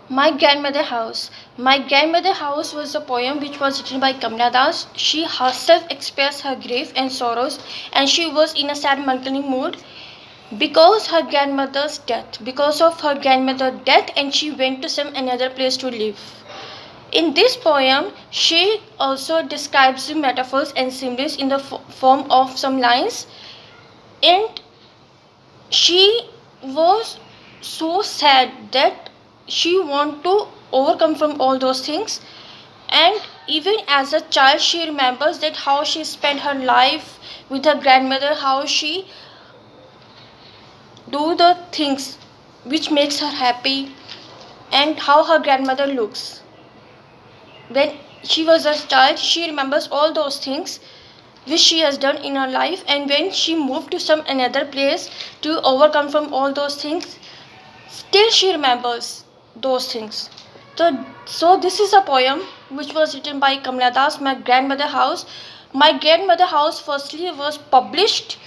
My Grandmother House. My Grandmother House was a poem which was written by Kamla Das. She herself expressed her grief and sorrows, and she was in a sad melancholy mood because her grandmother's death. Because of her grandmother's death, and she went to some another place to live. In this poem, she also describes the metaphors and symbols in the form of some lines, and she was so sad that she want to overcome from all those things. And even as a child, she remembers that how she spent her life with her grandmother, how she do the things which makes her happy, and how her grandmother looks when she was a child. She remembers all those things which she has done in her life, and when she moved to some another place to overcome from all those things, still she remembers those things. So this is a poem which was written by Kamla Das, My Grandmother House. My Grandmother House firstly was published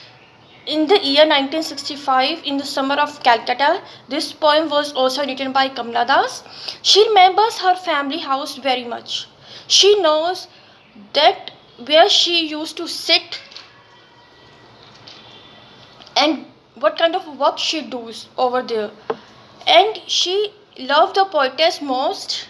in the year 1965 in the summer of Calcutta. This poem was also written by Kamla Das. She remembers her family house very much. She knows that where she used to sit and what kind of work she does over there. And she loved the poetess most.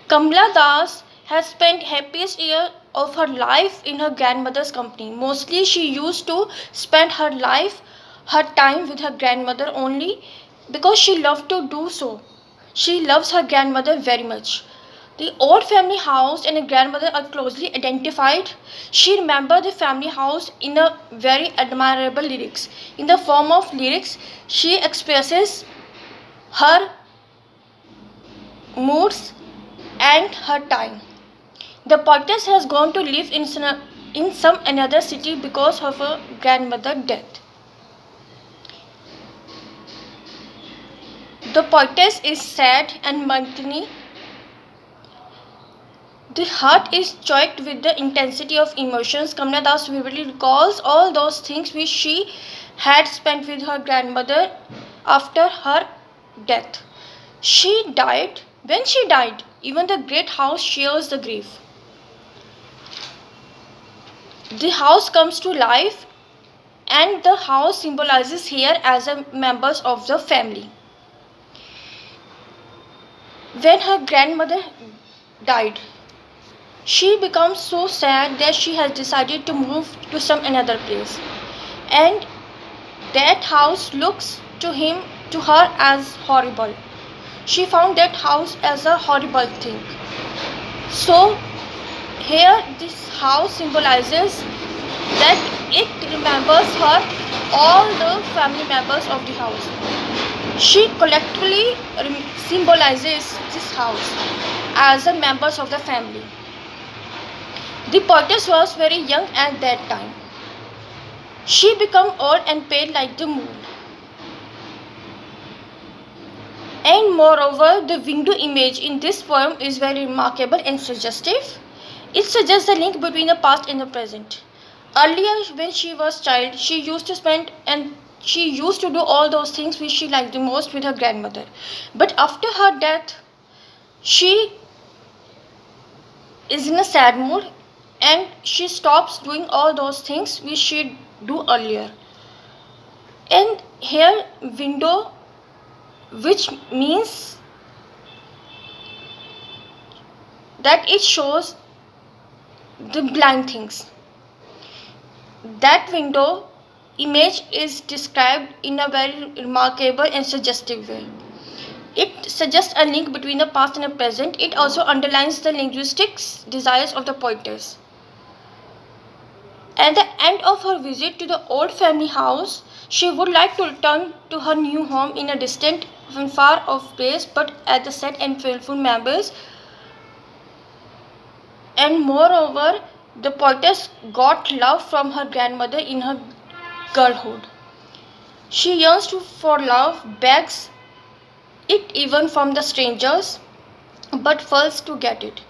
Kamla Das has spent happiest year of her life in her grandmother's company. Mostly she used to spend her life, her time with her grandmother only because she loved to do so. She loves her grandmother very much. The old family house and her grandmother are closely identified. She remembered the family house in a very admirable lyrics. In the form of lyrics, she expresses her moods and her time. The poetess has gone to live in some another city because of her grandmother's death. The poetess is sad and melancholy. The heart is choked with the intensity of emotions. Kamla Das vividly recalls all those things which she had spent with her grandmother after her death. She died. When she died, even the great house shares the grief. The house comes to life, and the house symbolizes here as a members of the family. When her grandmother died, she becomes so sad that she has decided to move to some another place, and that house looks to her as horrible. She found that house as a horrible thing. So here this house symbolizes that it remembers her all the family members of the house. She collectively symbolizes this house as the members of the family. The poetess was very young at that time. She became old and pale like the moon. And moreover, the window image in this poem is very remarkable and suggestive. It suggests the link between the past and the present. Earlier, when she was child, she used to spend and she used to do all those things which she liked the most with her grandmother. But after her death, she is in a sad mood, and she stops doing all those things which she do earlier. And here window, which means that it shows the blind things. That window image is described in a very remarkable and suggestive way. It suggests a link between the past and the present. It also underlines the linguistic desires of the poetess. At the end of her visit to the old family house, she would like to return to her new home in a distant and far off place, but at the sad and painful memories. And moreover, the poetess got love from her grandmother in her girlhood. She yearns for love, begs it even from the strangers, but fails to get it.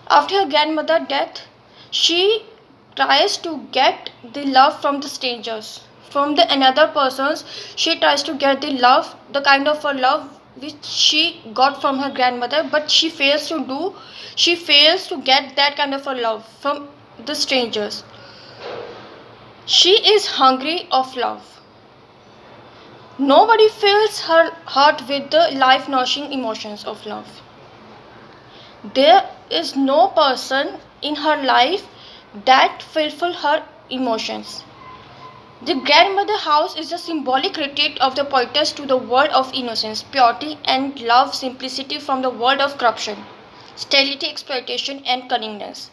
After her grandmother's death, she tries to get the love from the strangers, from the another persons. She tries to get the love, the kind of a love which she got from her grandmother, but she fails to get that kind of a love from the strangers. She is hungry of love. Nobody fills her heart with the life nourishing emotions of love. There is no person in her life that fulfill her emotions. The grandmother house is a symbolic retreat of the poetess to the world of innocence, purity, and love, simplicity from the world of corruption, sterility, exploitation, and cunningness.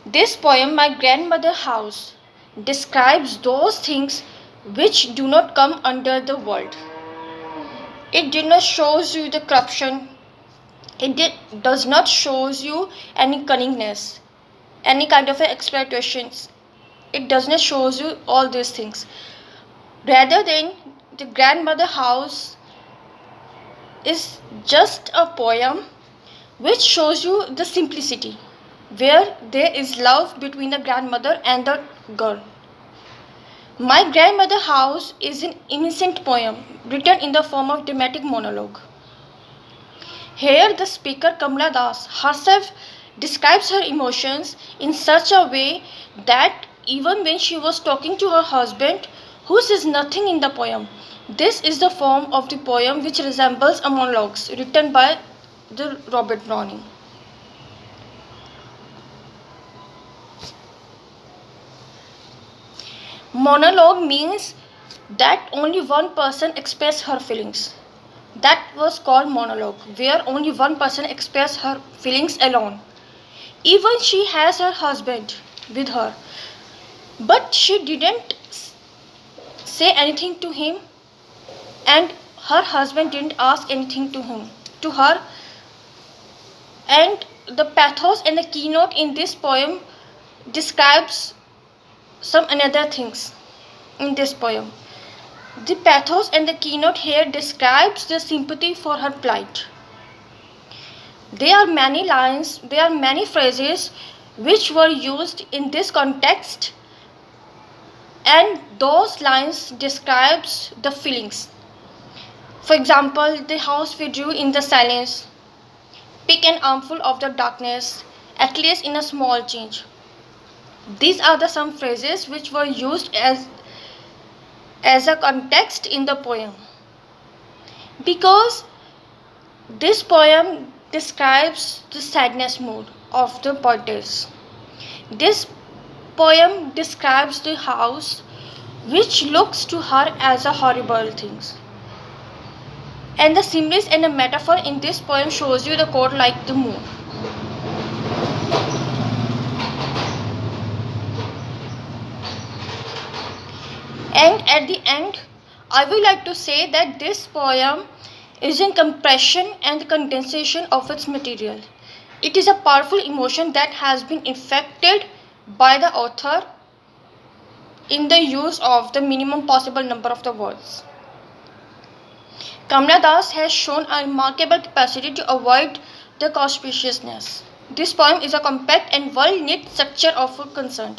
This poem, My Grandmother House, describes those things which do not come under the world. It did not shows you the corruption. Does not shows you any cunningness, any kind of exploitations. It does not shows you all these things. Rather than the grandmother house is just a poem which shows you the simplicity, where there is love between the grandmother and the girl. My Grandmother House is an innocent poem written in the form of dramatic monologue. Here, the speaker Kamala Das herself describes her emotions in such a way that even when she was talking to her husband, who says nothing in the poem, this is the form of the poem which resembles a monologue written by the Robert Browning. Monologue means that only one person expresses her feelings. That was called monologue, where only one person expresses her feelings alone. Even she has her husband with her, but she didn't say anything to him, and her husband didn't ask anything to her. And the pathos and the keynote in this poem describes some another things in this poem. The pathos and the keynote here describes the sympathy for her plight. There are many lines, there are many phrases which were used in this context, and those lines describes the feelings. For example, the house we drew in the silence, pick an armful of the darkness, at least in a small change. These are the some phrases which were used as a context in the poem, because this poem describes the sadness mood of the poetess. This poem describes the house which looks to her as a horrible things. And the symbols and the metaphor in this poem shows you the quote like the moon. And at the end, I would like to say that this poem is in compression and condensation of its material. It is a powerful emotion that has been infected by the author in the use of the minimum possible number of the words. Kamala Das has shown a remarkable capacity to avoid the conspicuousness. This poem is a compact and well-knit structure of concern.